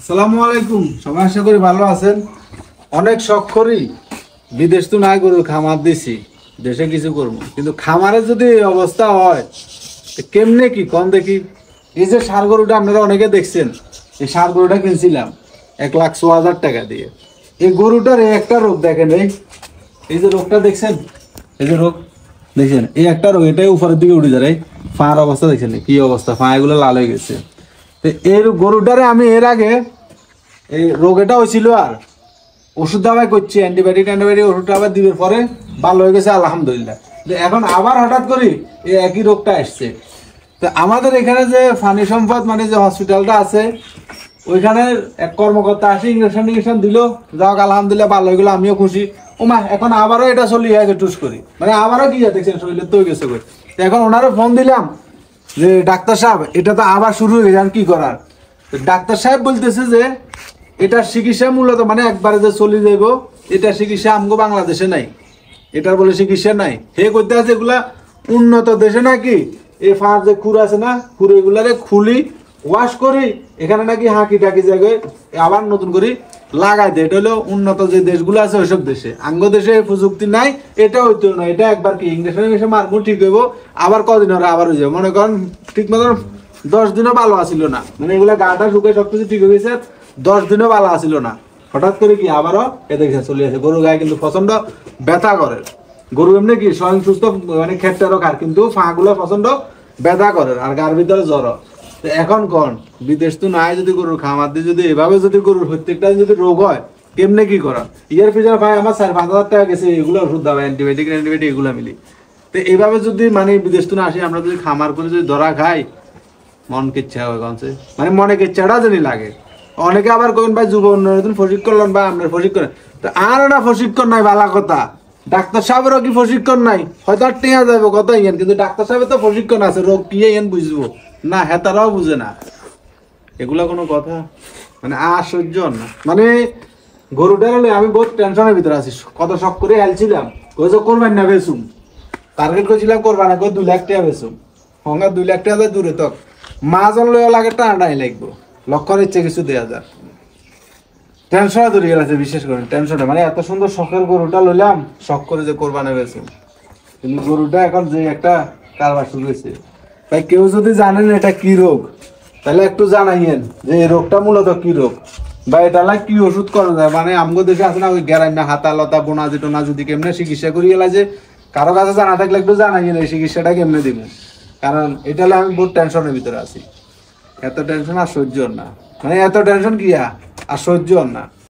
আসসালামু আলাইকুম। সবাই আশা করি ভালো আছেন। অনেক শখ করি বিদেশ তো নাই গরুর খামার দিছি, দেশে কিছু করবো, কিন্তু খামারের যদি এই অবস্থা হয় তো কেমনে কি কম দেখি। এই যে ষাঁড় গরুটা আপনারা অনেকে দেখছেন, এই ষাঁড় গরুটা কিনছিলাম 1,06,000 টাকা দিয়ে। এই গরুটার এই একটা রোগ দেখেন, এই যে রোগটা দেখছেন, এই যে রোগ দেখছেন, এই একটা রোগ, এটাই উপরের দিকে উঠে যায়। ফাঁড় অবস্থা দেখছেন কি অবস্থা, ফা এগুলো লাল হয়ে গেছে। তো এই গরুটারে আমি এর আগে এই রোগ এটা হয়েছিল আর ওষুধ দাবাই করছি, অ্যান্টিবায়োটিক ওষুধ আবার দিবের পরে ভালো হয়ে গেছে আলহামদুলিল্লাহ। এখন আবার হঠাৎ করি এই একই রোগটা আসছে। তো আমাদের এখানে যে ফানি সম্পদ মানে যে হসপিটালটা আছে, ওইখানে এক কর্মকর্তা আসে, ইঞ্জেকশন দিল, যাক আলহামদুলিল্লাহ ভালো হয়ে গেলো, আমিও খুশি। ওমা এখন আবারও এটা চলি গেছে টুস করি, মানে আবারও কি দেখছেন শরীরে তো গেছে কই। এখন ওনারও ফোন দিলাম যে ডাক্তার সাহেব এটা তো আবার শুরু হয়ে গেছে, কি করার। ডাক্তার সাহেব বলতেছে যে এটার চিকিৎসা মূলত মানে একবারে যে চলে যাইব, এটার চিকিৎসা আমগো বাংলাদেশে নাই, এটার বলে চিকিৎসা নাই। হে করতে আছে এগুলা উন্নত দেশে নাকি এই ফাঁস যে খুর আছে না, খুর এগুলারে খুলি ওয়াশ করি, এখানে নাকি হাঁকি টাকি জায়গায় আবার নতুন করে লাগাই দেয়। এটা হলো উন্নত যে দেশগুলো আছে ওইসব দেশে, আঙ্গ দেশে প্রযুক্তি নাই, এটা হইতো না। এটা একবার কি ইংলিশে মারবো ঠিক হইব, আবার কদিন হলে আবার হয়ে যাবে। মনে করেন ঠিক মতন 10 দিনও ভালো আসিল না, মানে এগুলা গাটা শুকে সবকিছু ঠিক হয়ে গেছে, 10 দিনও ভালো আসিল না, হঠাৎ করে কি আবারও এ দেখে চলে আসে। গরু গায়ে কিন্তু প্রচন্ড ব্যথা করে, গরু এমনি কি স্বয়ং সুস্থ মানে ক্ষেত্রেরও কার, কিন্তু ফাঁগুলো প্রচন্ড ব্যথা করে আর গার ভিতরে জ্বর। এখন কোন বিদেশ তো নাই, যদি গরুর খামার দিয়ে যদি এভাবে যদি গরুর প্রত্যেকটা যদি রোগ হয় কেমনে কি করা। ইয়ার পিছনে ভাই আমার 4-5 হাজার টাকা গেছে এগুলো ওষুধ দাবা, অ্যান্টিবায়োটিক এগুলো মিলি। তো এইভাবে যদি মানে বিদেশ তো না আসি, আমরা যদি খামার করে যদি ধরা খাই, মন কিচ্ছা হয় কনছে, মানে মনে কিচ্ছাটা যদি লাগে। অনেকে আবার কবেন ভাই যুব উন্নয়ন প্রশিক্ষণ বা আপনার প্রশিক্ষণ, তো আর না প্রশিক্ষণ নাই ভালো কথা। ডাক্তার সাহেবেরও কি প্রশিক্ষণ নাই, হয়তো আর টেয়া যাবো কত ইয়ান, কিন্তু ডাক্তার সাহেবের তো প্রশিক্ষণ আছে, রোগ কি ইয়ান বুঝবো না, হেতারাও বুঝে না। এগুলা কোনো কথা মানে আশ্চর্য না। মানে গরুটার হলে আমি বহুত টেনশনের ভিতরে আছি, কত শখ করে হেলছিলাম, ওই যে করবেন না বেসুম, টার্গেট করেছিলাম করবা না, 2 লাখ টাকা বেসুম, হঙ্গা 2 লাখ টাকা দূরে তক মাজন লয়া লাগে টানাটাই লাগবো, লক্ষর ইচ্ছে কিছু দেওয়া যায়। টেনশনে ধরে গেছে, বিশেষ করে টেনশনে, মানে এত সুন্দর শখের গরুটা লইলাম, শখ করে যে কোরবানি হয়েছে, কিন্তু গরুটা এখন যে একটা কারবার শুরু হয়েছে। তাই কেউ যদি জানেন এটা কি রোগ, তাহলে একটু জানাইয়েন যে এই রোগটা মূলত কি রোগ, বা এটা কি ওষুধ করা যায়। মানে আমগো দেশে আছে না ওই গ্যারান্না হাতা লতা বোনাজি টোনাজি দি কেমনে চিকিৎসা করি গেলা, যে কারো কাছে জানা থাকলে একটু জানাইয়েন এই চিকিৎসাটা কেমনে দিব। কারণ এটা আমি বহুত টেনশনের ভিতরে আছি, এত টেনশন আর সহ্য না, মানে এত টেনশন কি আর সহ্য না।